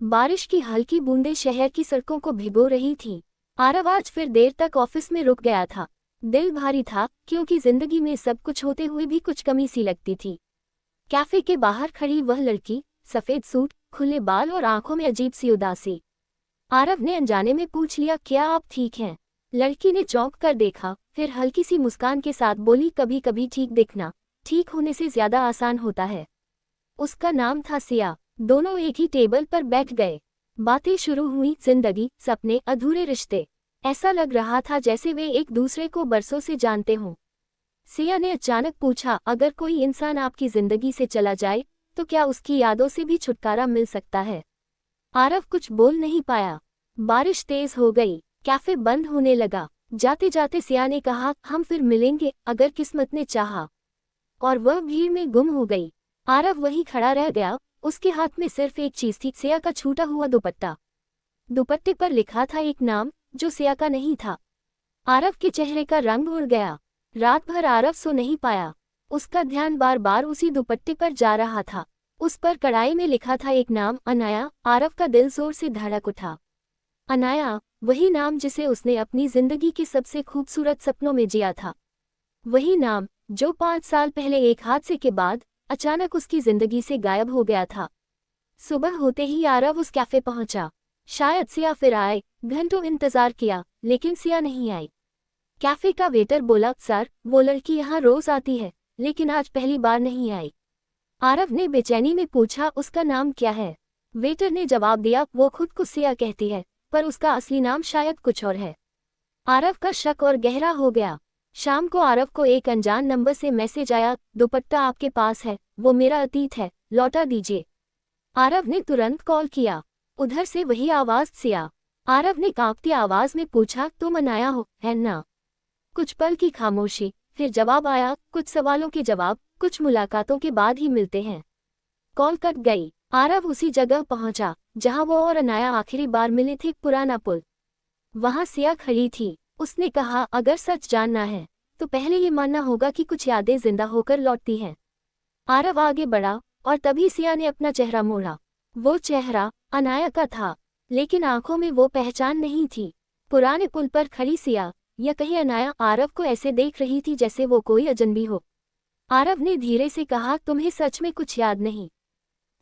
बारिश की हल्की बूंदें शहर की सड़कों को भिगो रही थीं। आरव आज फिर देर तक ऑफिस में रुक गया था। दिल भारी था क्योंकि जिंदगी में सब कुछ होते हुए भी कुछ कमी सी लगती थी। कैफे के बाहर खड़ी वह लड़की, सफेद सूट, खुले बाल और आंखों में अजीब सी उदासी। आरव ने अनजाने में पूछ लिया, क्या आप ठीक हैं? लड़की ने चौंक कर देखा, फिर हल्की सी मुस्कान के साथ बोली, कभी कभी ठीक दिखना ठीक होने से ज्यादा आसान होता है। उसका नाम था सिया। दोनों एक ही टेबल पर बैठ गए। बातें शुरू हुई, जिंदगी, सपने, अधूरे रिश्ते। ऐसा लग रहा था जैसे वे एक दूसरे को बरसों से जानते हों। सिया ने अचानक पूछा, अगर कोई इंसान आपकी जिंदगी से चला जाए तो क्या उसकी यादों से भी छुटकारा मिल सकता है? आरव कुछ बोल नहीं पाया। बारिश तेज हो गई, कैफे बंद होने लगा। जाते जाते सिया ने कहा, हम फिर मिलेंगे अगर किस्मत ने चाहा। और वह भीड़ में गुम हो गई। आरव वहीं खड़ा रह गया। उसके हाथ में सिर्फ एक चीज थी, सिया का छूटा हुआ दुपट्टा। दुपट्टे पर लिखा था एक नाम जो सिया का नहीं था। आरव के चेहरे का रंग उड़ गया। रात भर आरव सो नहीं पाया। उसका ध्यान बार बार उसी दुपट्टे पर जा रहा था। उस पर कड़ाई में लिखा था एक नाम, अनाया। आरव का दिल जोर से धड़क उठा। अनाया, वही नाम जिसे उसने अपनी जिंदगी के सबसे खूबसूरत सपनों में जिया था। वही नाम जो 5 साल पहले एक हादसे के बाद अचानक उसकी जिंदगी से गायब हो गया था। सुबह होते ही आरव उस कैफे पहुंचा। शायद सिया फिर आए। घंटों इंतजार किया लेकिन सिया नहीं आई। कैफे का वेटर बोला, सर, वो लड़की यहाँ रोज आती है लेकिन आज पहली बार नहीं आई। आरव ने बेचैनी में पूछा, उसका नाम क्या है? वेटर ने जवाब दिया, वो खुद को सिया कहती है पर उसका असली नाम शायद कुछ और है। आरव का शक और गहरा हो गया। शाम को आरव को एक अनजान नंबर से मैसेज आया, दुपट्टा आपके पास है, वो मेरा अतीत है, लौटा दीजिए। आरव ने तुरंत कॉल किया। उधर से वही आवाज, सिया। आरव ने कांपती आवाज में पूछा, तुम अनाया हो, है ना? कुछ पल की खामोशी, फिर जवाब आया, कुछ सवालों के जवाब कुछ मुलाकातों के बाद ही मिलते हैं। कॉल कट गई। आरव उसी जगह पहुंचा जहां वो और अनाया आखिरी बार मिले थे, पुराना पुल। वहां सिया खड़ी थी। उसने कहा, अगर सच जानना है तो पहले ये मानना होगा कि कुछ यादें जिंदा होकर लौटती हैं। आरव आगे बढ़ा और तभी सिया ने अपना चेहरा मोड़ा। वो चेहरा अनाया का था लेकिन आंखों में वो पहचान नहीं थी। पुराने पुल पर खड़ी सिया, या कहीं अनाया, आरव को ऐसे देख रही थी जैसे वो कोई अजनबी हो। आरव ने धीरे से कहा, तुम्हें सच में कुछ याद नहीं?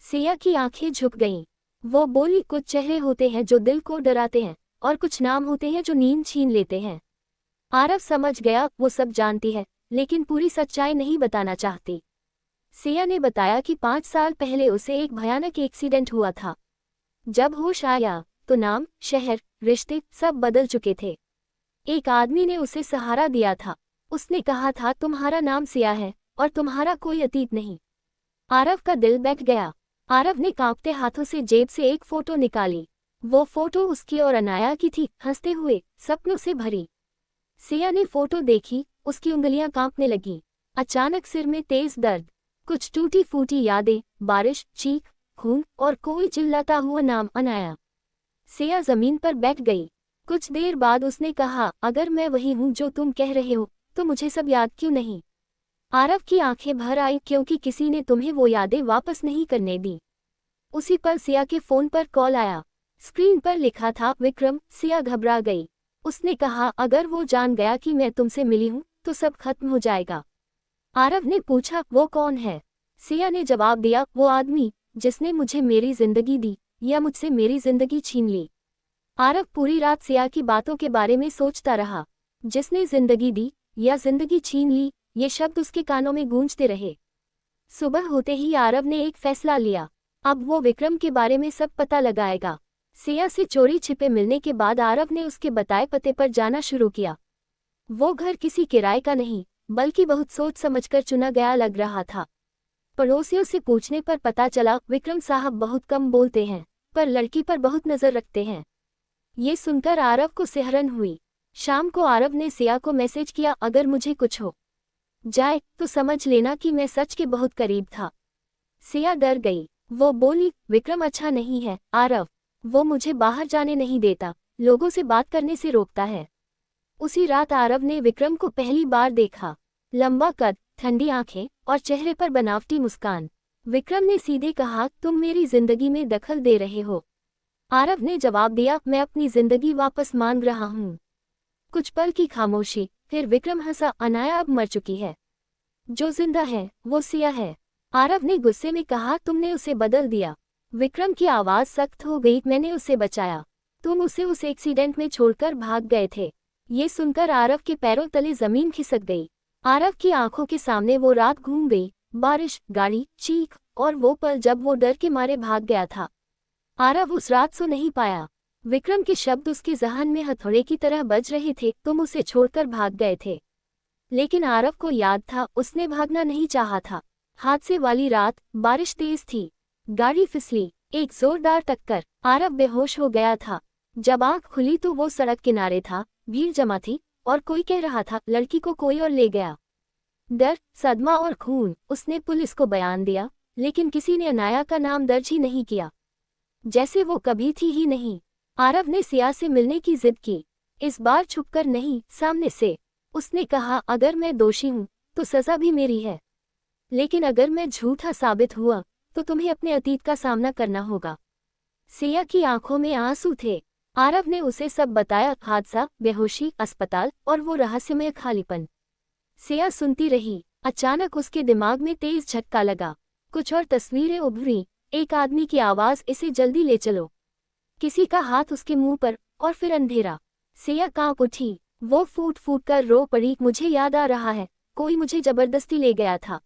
सिया की आंखें झुक गईं। वो बोली, कुछ चेहरे होते हैं जो दिल को डराते हैं और कुछ नाम होते हैं जो नींद छीन लेते हैं। आरव समझ गया, वो सब जानती है लेकिन पूरी सच्चाई नहीं बताना चाहती। सिया ने बताया कि 5 साल पहले उसे एक भयानक एक्सीडेंट हुआ था। जब होश आया तो नाम, शहर, रिश्ते सब बदल चुके थे। एक आदमी ने उसे सहारा दिया था। उसने कहा था, तुम्हारा नाम सिया है और तुम्हारा कोई अतीत नहीं। आरव का दिल बैठ गया। आरव ने कांपते हाथों से जेब से एक फोटो निकाली। वो फोटो उसकी और अनाया की थी, हंसते हुए, सपनों से भरी। सिया ने फोटो देखी, उसकी उंगलियां कांपने लगीं। अचानक सिर में तेज दर्द, कुछ टूटी फूटी यादें, बारिश, चीख, खून और कोई चिल्लाता हुआ नाम, अनाया। सिया जमीन पर बैठ गई। कुछ देर बाद उसने कहा, अगर मैं वही हूं जो तुम कह रहे हो तो मुझे सब याद क्यों नहीं? आरव की आंखें भर आई, क्योंकि किसी ने तुम्हें वो यादें वापस नहीं करने दी। उसी पल सिया के फोन पर कॉल आया। स्क्रीन पर लिखा था, विक्रम। सिया घबरा गई। उसने कहा, अगर वो जान गया कि मैं तुमसे मिली हूं तो सब खत्म हो जाएगा। आरव ने पूछा, वो कौन है? सिया ने जवाब दिया, वो आदमी जिसने मुझे मेरी जिंदगी दी या मुझसे मेरी जिंदगी छीन ली। आरव पूरी रात सिया की बातों के बारे में सोचता रहा। जिसने जिंदगी दी या जिंदगी छीन ली, ये शब्द उसके कानों में गूंजते रहे। सुबह होते ही आरव ने एक फैसला लिया। अब वो विक्रम के बारे में सब पता लगाएगा। सिया से चोरी छिपे मिलने के बाद आरव ने उसके बताए पते पर जाना शुरू किया। वो घर किसी किराए का नहीं बल्कि बहुत सोच समझकर चुना गया लग रहा था। पड़ोसियों से पूछने पर पता चला, विक्रम साहब बहुत कम बोलते हैं पर लड़की पर बहुत नजर रखते हैं। ये सुनकर आरव को सिहरन हुई। शाम को आरव ने सिया को मैसेज किया, अगर मुझे कुछ हो जाए तो समझ लेना कि मैं सच के बहुत करीब था। सिया डर गई। वो बोली, विक्रम अच्छा नहीं है आरव। वो मुझे बाहर जाने नहीं देता, लोगों से बात करने से रोकता है। उसी रात आरव ने विक्रम को पहली बार देखा। लंबा कद, ठंडी आंखें और चेहरे पर बनावटी मुस्कान। विक्रम ने सीधे कहा, तुम मेरी जिंदगी में दखल दे रहे हो। आरव ने जवाब दिया, मैं अपनी जिंदगी वापस मांग रहा हूँ। कुछ पल की खामोशी, फिर विक्रम हंसा, अनाया अब मर चुकी है। जो जिंदा है वो सिया है। आरव ने गुस्से में कहा, तुमने उसे बदल दिया। विक्रम की आवाज सख्त हो गई, मैंने उसे बचाया। तुम उसे उस एक्सीडेंट में छोड़कर भाग गए थे। ये सुनकर आरव के पैरों तले जमीन खिसक गई। आरव की आंखों के सामने वो रात घूम गई, बारिश, गाड़ी, चीख और वो पल जब वो डर के मारे भाग गया था। आरव उस रात सो नहीं पाया। विक्रम के शब्द उसके जहन में हथौड़े की तरह बज रहे थे, तुम उसे छोड़कर भाग गए थे। लेकिन आरव को याद था, उसने भागना नहीं चाहा था। हादसे वाली रात, बारिश तेज थी, गाड़ी फिसली, एक जोरदार टक्कर, आरव बेहोश हो गया था। जब आंख खुली तो वो सड़क किनारे था, भीड़ जमा थी और कोई कह रहा था, लड़की को कोई और ले गया। डर, सदमा और खून। उसने पुलिस को बयान दिया, लेकिन किसी ने अनाया का नाम दर्ज ही नहीं किया, जैसे वो कभी थी ही नहीं। आरव ने सिया से मिलने की जिद की, इस बार छुपकर नहीं, सामने से। उसने कहा, अगर मैं दोषी हूं तो सजा भी मेरी है, लेकिन अगर मैं झूठा साबित हुआ तो तुम्हें अपने अतीत का सामना करना होगा। सिया की आंखों में आंसू थे। आरव ने उसे सब बताया, हादसा, बेहोशी, अस्पताल और वो रहस्यमय खालीपन। सिया सुनती रही। अचानक उसके दिमाग में तेज झटका लगा। कुछ और तस्वीरें उभरी। एक आदमी की आवाज, इसे जल्दी ले चलो। किसी का हाथ उसके मुंह पर, और फिर अंधेरा। सिया कांप उठी। वो फूट फूट कर रो पड़ी, मुझे याद आ रहा है, कोई मुझे जबरदस्ती ले गया था।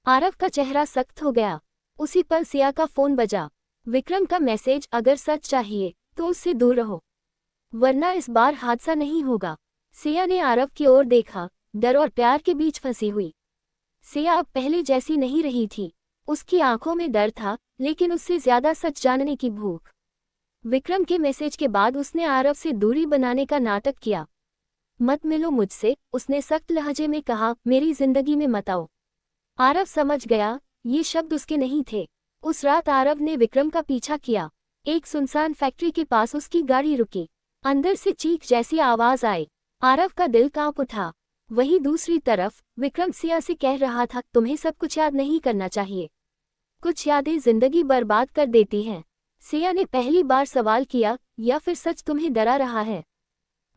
आरव का चेहरा सख्त हो गया। उसी पल सिया का फोन बजा। विक्रम का मैसेज, अगर सच चाहिए तो उससे दूर रहो, वरना इस बार हादसा नहीं होगा। सिया ने आरव की ओर देखा, डर और प्यार के बीच फंसी हुई। सिया अब पहले जैसी नहीं रही थी। उसकी आंखों में डर था, लेकिन उससे ज्यादा सच जानने की भूख। विक्रम के मैसेज के बाद उसने आरव से दूरी बनाने का नाटक किया। मत मिलो मुझसे, उसने सख्त लहजे में कहा, मेरी जिंदगी में मत आओ। आरव समझ गया, ये शब्द उसके नहीं थे। उस रात आरव ने विक्रम का पीछा किया। एक सुनसान फैक्ट्री के पास उसकी गाड़ी रुकी। अंदर से चीख जैसी आवाज आई। आरव का दिल कांप उठा। वहीं दूसरी तरफ विक्रम सिया से कह रहा था, तुम्हें सब कुछ याद नहीं करना चाहिए, कुछ यादें जिंदगी बर्बाद कर देती हैं। सिया ने पहली बार सवाल किया, या फिर सच तुम्हें डरा रहा है?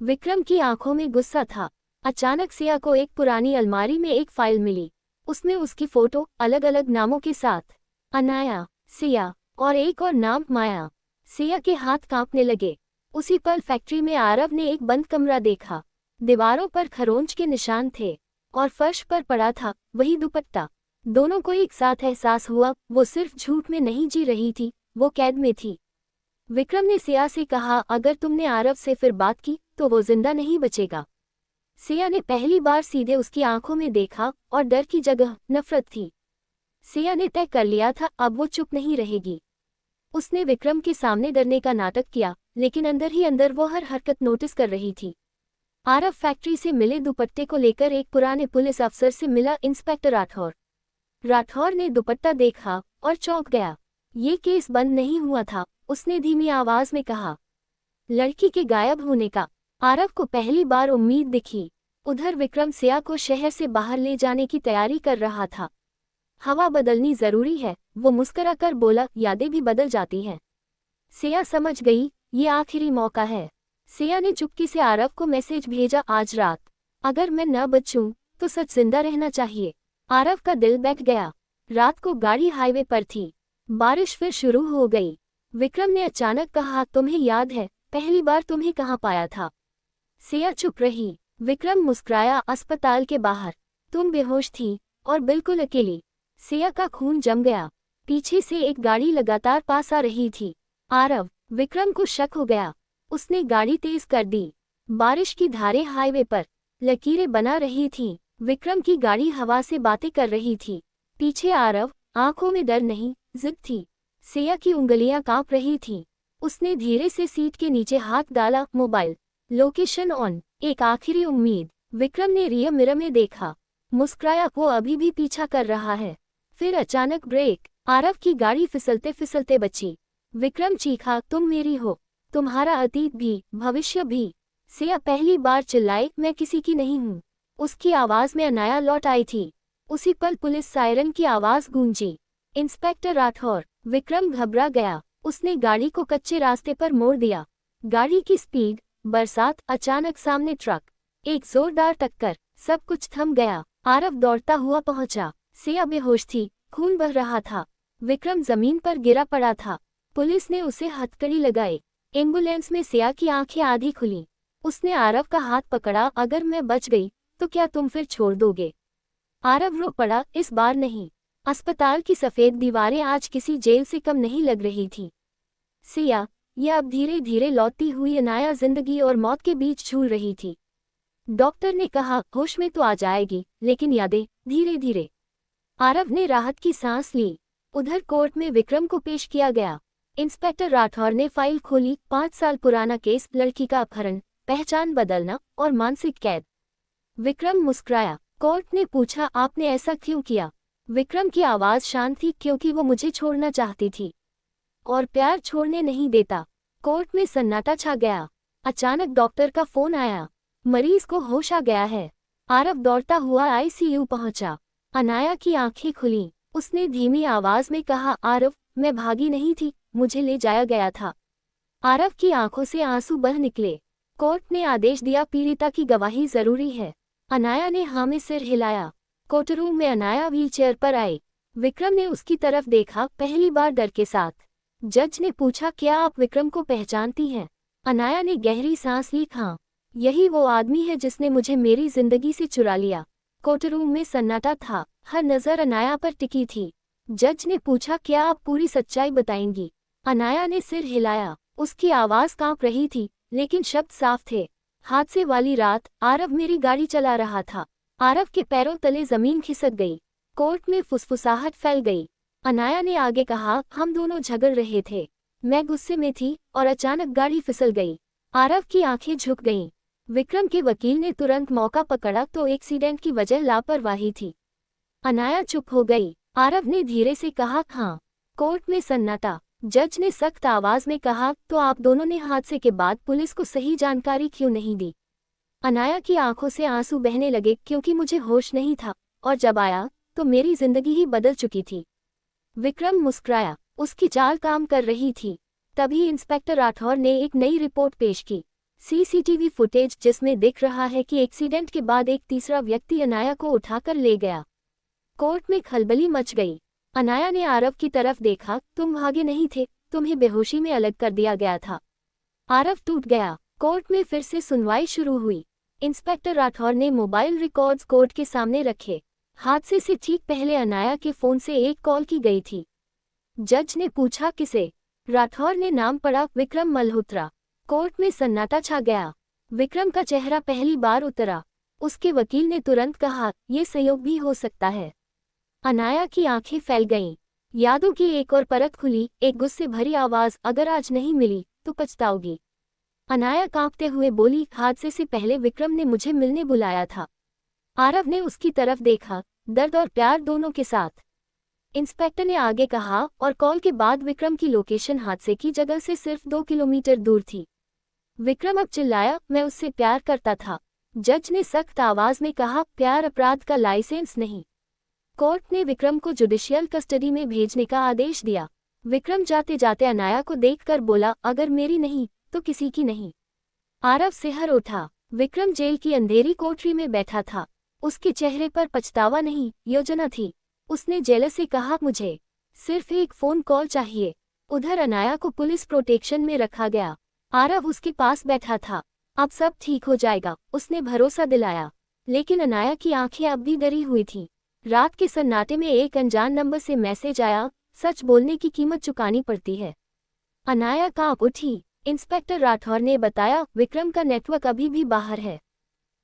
विक्रम की आंखों में गुस्सा था। अचानक सिया को एक पुरानी अलमारी में एक फाइल मिली। उसमें उसकी फोटो, अलग अलग नामों के साथ, अनाया, सिया और एक और नाम, माया। सिया के हाथ कांपने लगे। उसी पल फैक्ट्री में आरव ने एक बंद कमरा देखा। दीवारों पर खरोंच के निशान थे और फर्श पर पड़ा था वही दुपट्टा। दोनों को एक साथ एहसास हुआ, वो सिर्फ झूठ में नहीं जी रही थी, वो कैद में थी। विक्रम ने सिया से कहा, अगर तुमने आरव से फिर बात की तो वो जिंदा नहीं बचेगा। सिया ने पहली बार सीधे उसकी आंखों में देखा और डर की जगह नफरत थी। सिया ने तय कर लिया था, अब वो चुप नहीं रहेगी। उसने विक्रम के सामने डरने का नाटक किया, लेकिन अंदर ही अंदर वो हर हरकत नोटिस कर रही थी। आरव फैक्ट्री से मिले दुपट्टे को लेकर एक पुराने पुलिस अफसर से मिला, इंस्पेक्टर राठौर। राठौर ने दुपट्टा देखा और चौंक गया। ये केस बंद नहीं हुआ था, उसने धीमी आवाज में कहा। लड़की के गायब होने का आरव को पहली बार उम्मीद दिखी। उधर विक्रम सिया को शहर से बाहर ले जाने की तैयारी कर रहा था। हवा बदलनी जरूरी है, वो मुस्कुराकर बोला, यादें भी बदल जाती हैं। सिया समझ गई, ये आखिरी मौका है। सिया ने चुपके से आरव को मैसेज भेजा, आज रात अगर मैं न बचूं तो सच जिंदा रहना चाहिए। आरव का दिल बैठ गया। रात को गाड़ी हाईवे पर थी। बारिश फिर शुरू हो गई। विक्रम ने अचानक कहा, तुम्हें याद है पहली बार तुम्हें कहाँ पाया था? सिया चुप रही। विक्रम मुस्कुराया, अस्पताल के बाहर, तुम बेहोश थी और बिल्कुल अकेली। सिया का खून जम गया। पीछे से एक गाड़ी लगातार पास आ रही थी। आरव, विक्रम को शक हो गया। उसने गाड़ी तेज कर दी। बारिश की धारें हाईवे पर लकीरें बना रही थीं। विक्रम की गाड़ी हवा से बातें कर रही थी। पीछे आरव, आंखों में डर नहीं, जिद थी। सिया की उंगलियां कांप रही थीं। उसने धीरे से सीट के नीचे हाथ डाला, मोबाइल लोकेशन ऑन, एक आखिरी उम्मीद। विक्रम ने रियर मिरर में देखा, मुस्कुराया, वो अभी भी पीछा कर रहा है। फिर अचानक ब्रेक। आरव की गाड़ी फिसलते फिसलते बची। विक्रम चीखा, तुम मेरी हो, तुम्हारा अतीत भी, भविष्य भी। सिया पहली बार चिल्लाए, मैं किसी की नहीं हूँ। उसकी आवाज में अनाया लौट आई थी। उसी पल पुलिस सायरन की आवाज गूंजी। इंस्पेक्टर राठौर। विक्रम घबरा गया। उसने गाड़ी को कच्चे रास्ते पर मोड़ दिया। गाड़ी की स्पीड, बरसात, अचानक सामने ट्रक, एक जोरदार टक्कर, सब कुछ थम गया। आरव दौड़ता हुआ पहुंचा। सिया बेहोश थी, खून बह रहा था। विक्रम जमीन पर गिरा पड़ा था। पुलिस ने उसे हथकड़ी लगाई। एम्बुलेंस में सिया की आंखें आधी खुली। उसने आरव का हाथ पकड़ा। अगर मैं बच गई तो क्या तुम फिर छोड़ दोगे? आरव रो पड़ा, इस बार नहीं। अस्पताल की सफेद दीवारें आज किसी जेल से कम नहीं लग रही थी। सिया, यह अब धीरे धीरे लौटती हुई अनाया जिंदगी और मौत के बीच झूल रही थी। डॉक्टर ने कहा होश में तो आ जाएगी, लेकिन यादें धीरे धीरे। आरव ने राहत की सांस ली। उधर कोर्ट में विक्रम को पेश किया गया। इंस्पेक्टर राठौर ने फाइल खोली। 5 साल पुराना केस, लड़की का अपहरण, पहचान बदलना और मानसिक कैद। विक्रम मुस्कुराया। कोर्ट ने पूछा, आपने ऐसा क्यों किया? विक्रम की आवाज शांत थी, क्योंकि वो मुझे छोड़ना चाहती थी और प्यार छोड़ने नहीं देता। कोर्ट में सन्नाटा छा गया। अचानक डॉक्टर का फोन आया। मरीज को होश आ गया है। आरव दौड़ता हुआ आईसीयू पहुंचा। अनाया की आंखें खुलीं। उसने धीमी आवाज में कहा, आरव, मैं भागी नहीं थी, मुझे ले जाया गया था। आरव की आंखों से आंसू बह निकले। कोर्ट ने आदेश दिया, पीड़िता की गवाही जरूरी है। अनाया ने हाँ में सिर हिलाया। कोर्टरूम में अनाया व्हीलचेयर पर आई। विक्रम ने उसकी तरफ देखा, पहली बार डर के साथ। जज ने पूछा, क्या आप विक्रम को पहचानती हैं? अनाया ने गहरी सांस ली, हाँ, यही वो आदमी है जिसने मुझे मेरी जिंदगी से चुरा लिया। कोर्टरूम में सन्नाटा था। हर नजर अनाया पर टिकी थी। जज ने पूछा, क्या आप पूरी सच्चाई बताएंगी? अनाया ने सिर हिलाया। उसकी आवाज कांप रही थी, लेकिन शब्द साफ थे। हादसे वाली रात आरव मेरी गाड़ी चला रहा था। आरव के पैरों तले जमीन खिसक गई। कोर्ट में फुसफुसाहट फैल गई। अनाया ने आगे कहा, हम दोनों झगड़ रहे थे। मैं गुस्से में थी और अचानक गाड़ी फिसल गई। आरव की आंखें झुक गईं। विक्रम के वकील ने तुरंत मौका पकड़ा तो एक्सीडेंट की वजह लापरवाही थी। अनाया चुप हो गई। आरव ने धीरे से कहा, हाँ। कोर्ट में सन्नाटा। जज ने सख्त आवाज में कहा, तो आप दोनों ने हादसे के बाद पुलिस को सही जानकारी क्यों नहीं दी? अनाया की आंखों से आंसू बहने लगे, क्योंकि मुझे होश नहीं था, और जब आया तो मेरी जिंदगी ही बदल चुकी थी। विक्रम मुस्कुराया। उसकी चाल काम कर रही थी। तभी इंस्पेक्टर राठौर ने एक नई रिपोर्ट पेश की। सीसीटीवी फुटेज जिसमें दिख रहा है कि एक्सीडेंट के बाद एक तीसरा व्यक्ति अनाया को उठाकर ले गया। कोर्ट में खलबली मच गई। अनाया ने आरव की तरफ देखा, तुम भागे नहीं थे, तुम्हें बेहोशी में अलग कर दिया गया था। आरव टूट गया। कोर्ट में फिर से सुनवाई शुरू हुई। इंस्पेक्टर राठौर ने मोबाइल रिकॉर्ड्स कोर्ट के सामने रखे। हादसे से ठीक पहले अनाया के फोन से एक कॉल की गई थी। जज ने पूछा, किसे? राठौर ने नाम पढ़ा, विक्रम मल्होत्रा। कोर्ट में सन्नाटा छा गया। विक्रम का चेहरा पहली बार उतरा। उसके वकील ने तुरंत कहा, यह संयोग भी हो सकता है। अनाया की आंखें फैल गईं। यादों की एक और परत खुली। एक गुस्से भरी आवाज, अगर आज नहीं मिली तो पछताओगी। अनाया कांपते हुए बोली, हादसे से पहले विक्रम ने मुझे मिलने बुलाया था। आरव ने उसकी तरफ देखा, दर्द और प्यार दोनों के साथ। इंस्पेक्टर ने आगे कहा, और कॉल के बाद विक्रम की लोकेशन हादसे की जगह से सिर्फ 2 किलोमीटर दूर थी। विक्रम अब चिल्लाया, मैं उससे प्यार करता था। जज ने सख्त आवाज में कहा, प्यार अपराध का लाइसेंस नहीं। कोर्ट ने विक्रम को जुडिशियल कस्टडी में भेजने का आदेश दिया। विक्रम जाते जाते अनाया को देखकर बोला, अगर मेरी नहीं तो किसी की नहीं। आरव सिहर उठा। विक्रम जेल की अंधेरी कोठरी में बैठा था। उसके चेहरे पर पछतावा नहीं, योजना थी। उसने जेलर से कहा, मुझे सिर्फ एक फोन कॉल चाहिए। उधर अनाया को पुलिस प्रोटेक्शन में रखा गया। आरव उसके पास बैठा था। अब सब ठीक हो जाएगा, उसने भरोसा दिलाया। लेकिन अनाया की आंखें अब भी डरी हुई थीं। रात के सन्नाटे में एक अनजान नंबर से मैसेज आया, सच बोलने की कीमत चुकानी पड़ती है। अनाया कांप उठी। इंस्पेक्टर राठौर ने बताया, विक्रम का नेटवर्क अभी भी बाहर है।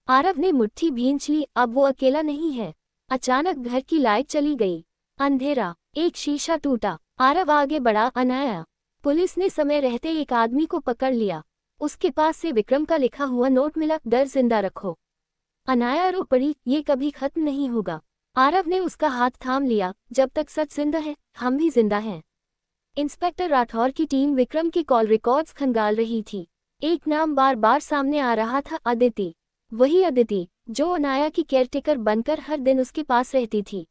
आरव ने मुट्ठी भींच ली, अब वो अकेला नहीं है। अचानक घर की लाइट चली गई। अंधेरा। एक शीशा टूटा। आरव आगे बढ़ा, अनाया। पुलिस ने समय रहते एक आदमी को पकड़ लिया। उसके पास से विक्रम का लिखा हुआ नोट मिला, डर जिंदा रखो। अनाया रो पड़ी, ये कभी खत्म नहीं होगा। आरव ने उसका हाथ थाम लिया, जब तक सच जिंदा है हम भी जिंदा हैं। इंस्पेक्टर राठौर की टीम विक्रम की कॉल रिकॉर्ड्स खंगाल रही थी। एक नाम बार बार सामने आ रहा था, अदिति। वही अदिति जो अनाया की केयरटेकर बनकर हर दिन उसके पास रहती थी।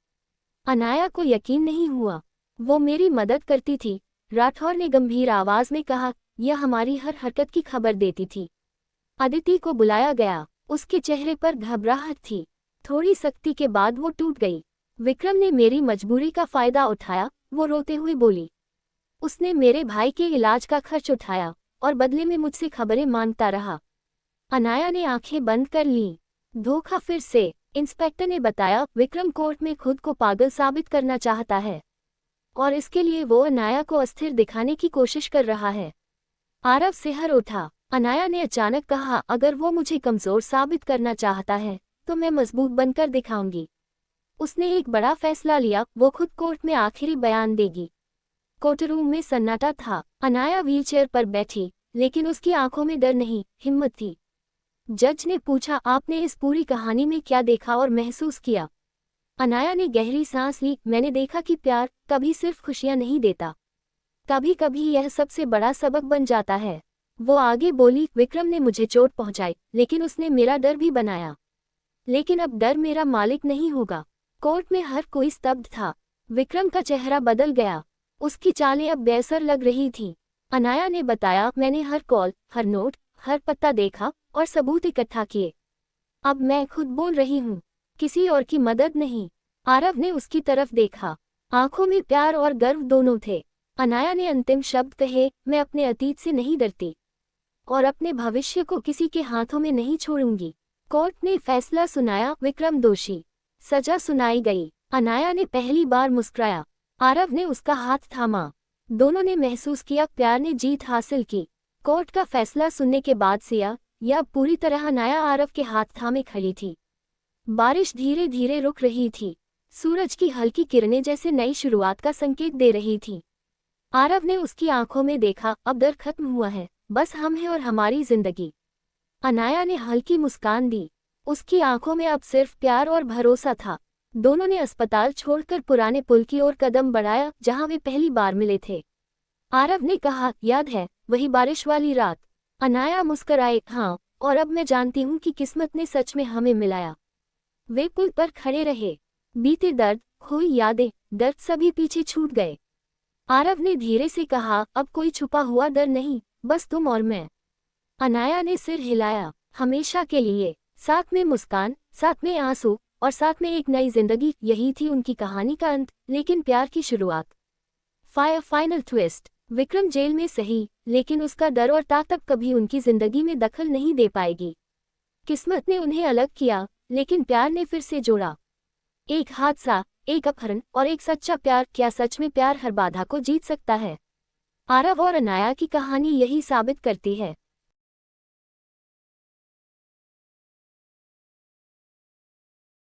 अनाया को यकीन नहीं हुआ। वो मेरी मदद करती थी, राठौर ने गंभीर आवाज में कहा, यह हमारी हर हरकत की खबर देती थी। अदिति को बुलाया गया। उसके चेहरे पर घबराहट थी। थोड़ी सख्ती के बाद वो टूट गई। विक्रम ने मेरी मजबूरी का फायदा उठाया, वो रोते हुए बोली। उसने मेरे भाई के इलाज का खर्च उठाया और बदले में मुझसे खबरें मांगता रहा। अनाया ने आंखें बंद कर लीं। धोखा फिर से, इंस्पेक्टर ने बताया। विक्रम कोर्ट में खुद को पागल साबित करना चाहता है और इसके लिए वो अनाया को अस्थिर दिखाने की कोशिश कर रहा है। आरव सिहर उठा। अनाया ने अचानक कहा, अगर वो मुझे कमजोर साबित करना चाहता है तो मैं मजबूत बनकर दिखाऊंगी। उसने एक बड़ा फैसला लिया, वो खुद कोर्ट में आखिरी बयान देगी। कोर्टरूम में सन्नाटा था। अनाया व्हीलचेयर पर बैठी, लेकिन उसकी आंखों में डर नहीं, हिम्मत थी। जज ने पूछा, आपने इस पूरी कहानी में क्या देखा और महसूस किया? अनाया ने गहरी सांस ली। मैंने देखा कि प्यार कभी सिर्फ खुशियां नहीं देता, कभी कभी यह सबसे बड़ा सबक बन जाता है। वो आगे बोली, विक्रम ने मुझे चोट पहुंचाई, लेकिन उसने मेरा डर भी बनाया। लेकिन अब डर मेरा मालिक नहीं होगा। कोर्ट में हर कोई स्तब्ध था। विक्रम का चेहरा बदल गया। उसकी चालें अब बेअसर लग रही थीं। अनाया ने बताया, मैंने हर कॉल, हर नोट, हर पत्ता देखा और सबूत इकट्ठा किए। अब मैं खुद बोल रही हूँ, किसी और की मदद नहीं। आरव ने उसकी तरफ देखा। आंखों में प्यार और गर्व दोनों थे। अनाया ने अंतिम शब्द कहे, मैं अपने अतीत से नहीं डरती और अपने भविष्य को किसी के हाथों में नहीं छोड़ूंगी। कोर्ट ने फैसला सुनाया, विक्रम दोषी। सजा सुनाई गई। अनाया ने पहली बार मुस्कुराया। आरव ने उसका हाथ थामा। दोनों ने महसूस किया प्यार ने जीत हासिल की। कोर्ट का फैसला सुनने के बाद सिया या पूरी तरह अनाया आरव के हाथ थामे खड़ी थी। बारिश धीरे धीरे रुक रही थी। सूरज की हल्की किरणें जैसे नई शुरुआत का संकेत दे रही थीं। आरव ने उसकी आंखों में देखा, अब डर खत्म हुआ है, बस हम हैं और हमारी जिंदगी। अनाया ने हल्की मुस्कान दी। उसकी आंखों में अब सिर्फ प्यार और भरोसा था। दोनों ने अस्पताल छोड़कर पुराने पुल की ओर कदम बढ़ाया, जहां वे पहली बार मिले थे। आरव ने कहा, याद है वही बारिश वाली रात? अनाया मुस्कुराए, हाँ, और अब मैं जानती हूँ कि किस्मत ने सच में हमें मिलाया। वे पुल पर खड़े रहे। बीते दर्द, खोई यादें, दर्द सभी पीछे छूट गए। आरव ने धीरे से कहा, अब कोई छुपा हुआ डर नहीं, बस तुम और मैं। अनाया ने सिर हिलाया। हमेशा के लिए। साथ में मुस्कान, साथ में आंसू और साथ में एक नई जिंदगी। यही थी उनकी कहानी का अंत, लेकिन प्यार की शुरुआत। Final twist. विक्रम जेल में सही, लेकिन उसका डर और ताकत कभी उनकी जिंदगी में दखल नहीं दे पाएगी। किस्मत ने उन्हें अलग किया, लेकिन प्यार ने फिर से जोड़ा। एक हादसा, एक अपहरण और एक सच्चा प्यार। क्या सच में प्यार हर बाधा को जीत सकता है? आरव और अनाया की कहानी यही साबित करती है।